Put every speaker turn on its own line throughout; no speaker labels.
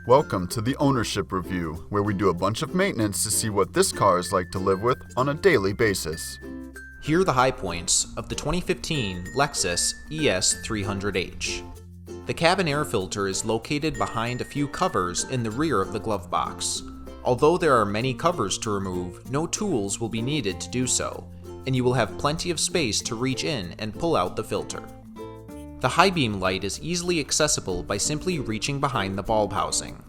Welcome to the Ownership Review, where we do a bunch of maintenance to see what this car is like to live with on a daily basis.
Here are the high points of the 2015 Lexus ES300h. The cabin air filter is located behind a few covers in the rear of the glove box. Although there are many covers to remove, no tools will be needed to do so, and you will have plenty of space to reach in and pull out the filter. The high beam light is easily accessible by simply reaching behind the bulb housing.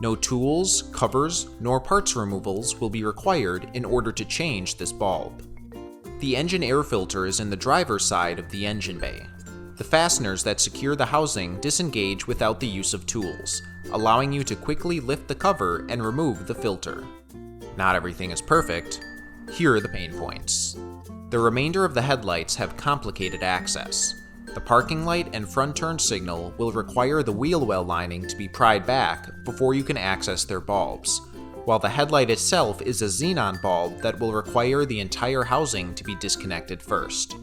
No tools, covers, nor parts removals will be required in order to change this bulb. The engine air filter is in the driver's side of the engine bay. The fasteners that secure the housing disengage without the use of tools, allowing you to quickly lift the cover and remove the filter. Not everything is perfect. Here are the pain points. The remainder of the headlights have complicated access. The parking light and front turn signal will require the wheel well lining to be pried back before you can access their bulbs, while the headlight itself is a xenon bulb that will require the entire housing to be disconnected first.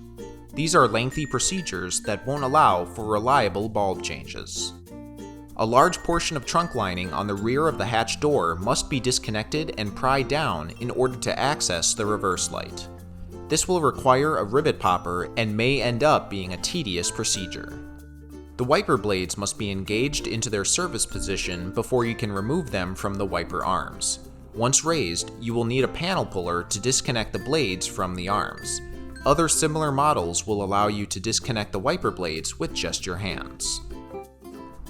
These are lengthy procedures that won't allow for reliable bulb changes. A large portion of trunk lining on the rear of the hatch door must be disconnected and pried down in order to access the reverse light. This will require a rivet popper and may end up being a tedious procedure. The wiper blades must be engaged into their service position before you can remove them from the wiper arms. Once raised, you will need a panel puller to disconnect the blades from the arms. Other similar models will allow you to disconnect the wiper blades with just your hands.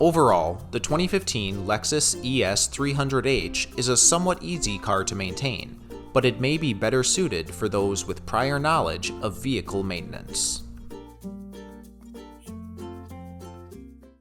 Overall, the 2015 Lexus ES300h is a somewhat easy car to maintain, but it may be better suited for those with prior knowledge of vehicle maintenance.